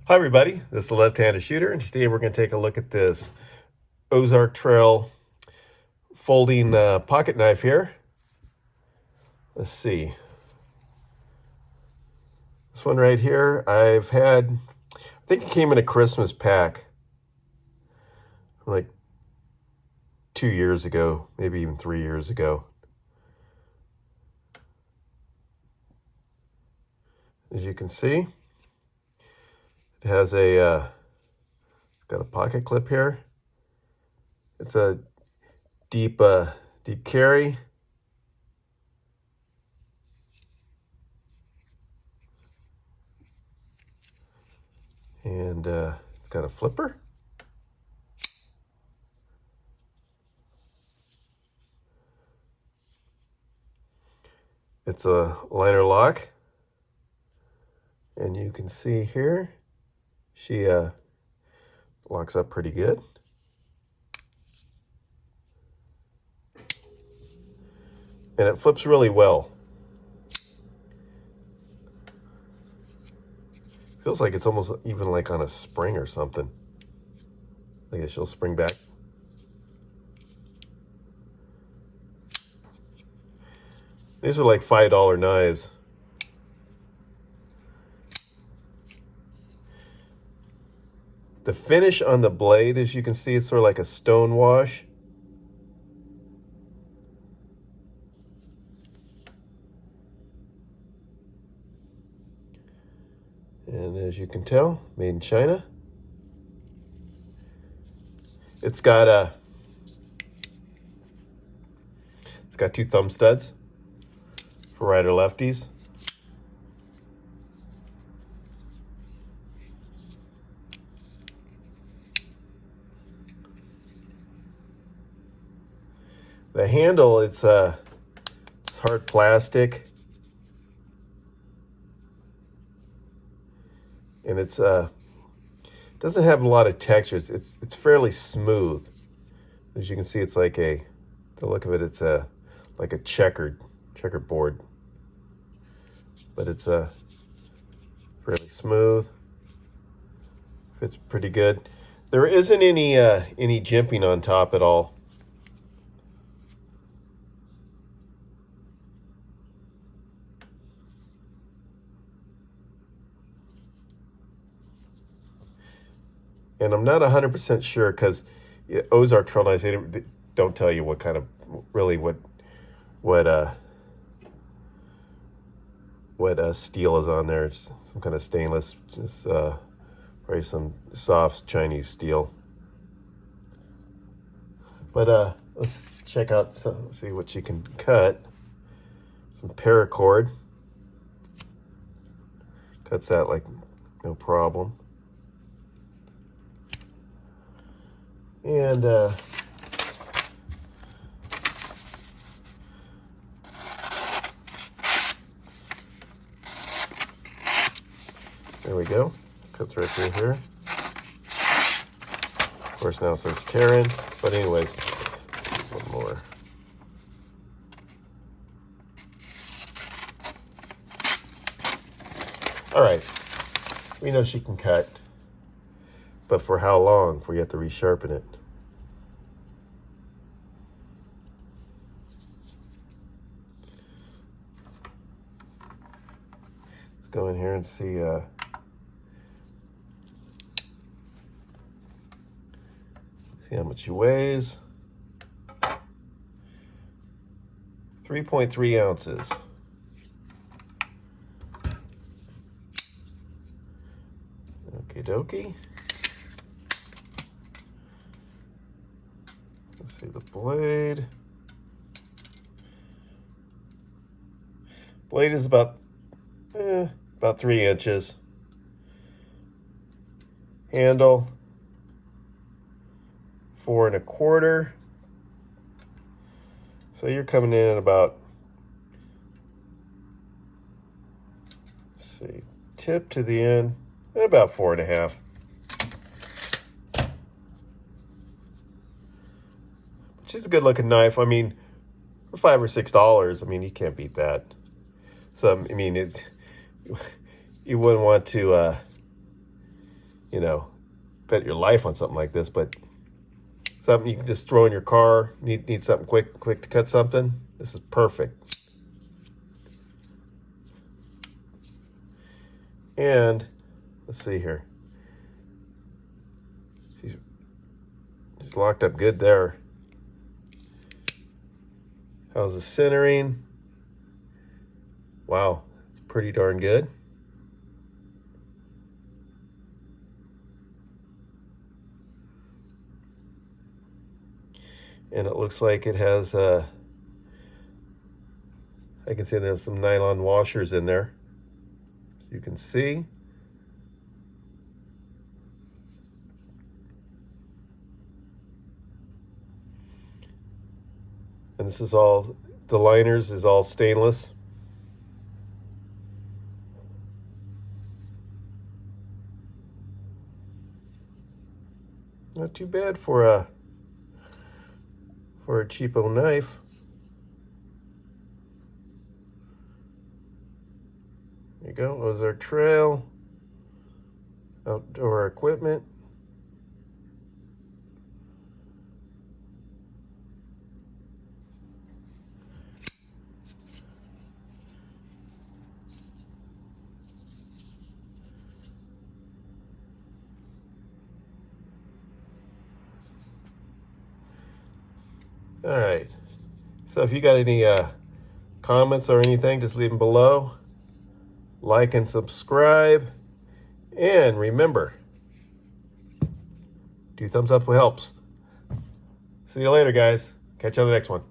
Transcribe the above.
Hi everybody, this is the Left-Handed Shooter, and today we're going to take a look at this Ozark Trail folding pocket knife here. Let's see. This one right here, I think it came in a Christmas pack like 2 years ago, maybe even 3 years ago. As you can see, it has got a pocket clip here. It's a deep carry. And it's got a flipper. It's a liner lock. And you can see here, she locks up pretty good. And it flips really well. Feels like it's almost even like on a spring or something. I guess she'll spring back. These are like $5 knives. The finish on the blade, as you can see, it's sort of like a stone wash. And as you can tell, made in China. It's got two thumb studs for right or lefties. The handle, it's hard plastic, and it's doesn't have a lot of textures. It's fairly smooth. As you can see, it's like the look of it, it's like a checkered board, but it's fairly smooth. Fits pretty good. There isn't any jimping on top at all. And I'm not 100% sure because Ozark Trail knives, they don't tell you what kind of, really what steel is on there. It's some kind of stainless, just probably some soft Chinese steel. But let's check out, see what you can cut. Some paracord. Cuts that like no problem. And there we go. Cuts right through here. Of course, now it says tearing, but anyways, one more. All right, we know she can cut, but for how long before you have to resharpen it? Let's go in here and see how much she weighs. 3.3 ounces. Okie dokie. Let's see the blade. Blade is about 3 inches. Handle 4 1/4. So you're coming in at about, let's see, tip to the end, about 4 1/2. Which is a good looking knife. I mean, for $5 or $6, I mean, you can't beat that. So, I mean, you wouldn't want to you know, bet your life on something like this, but something you can just throw in your car. Need something quick to cut something. This is perfect. And let's see here. She's locked up good there. How's the centering? Wow, it's pretty darn good. And it looks like it has, I can see there's some nylon washers in there. You can see. And this is all, the liners is all stainless. Not too bad for a cheapo knife. There you go, Ozark Trail, outdoor equipment. All right, so if you got any comments or anything, just leave them below. Like and subscribe. And remember, 2 thumbs up helps. See you later, guys. Catch you on the next one.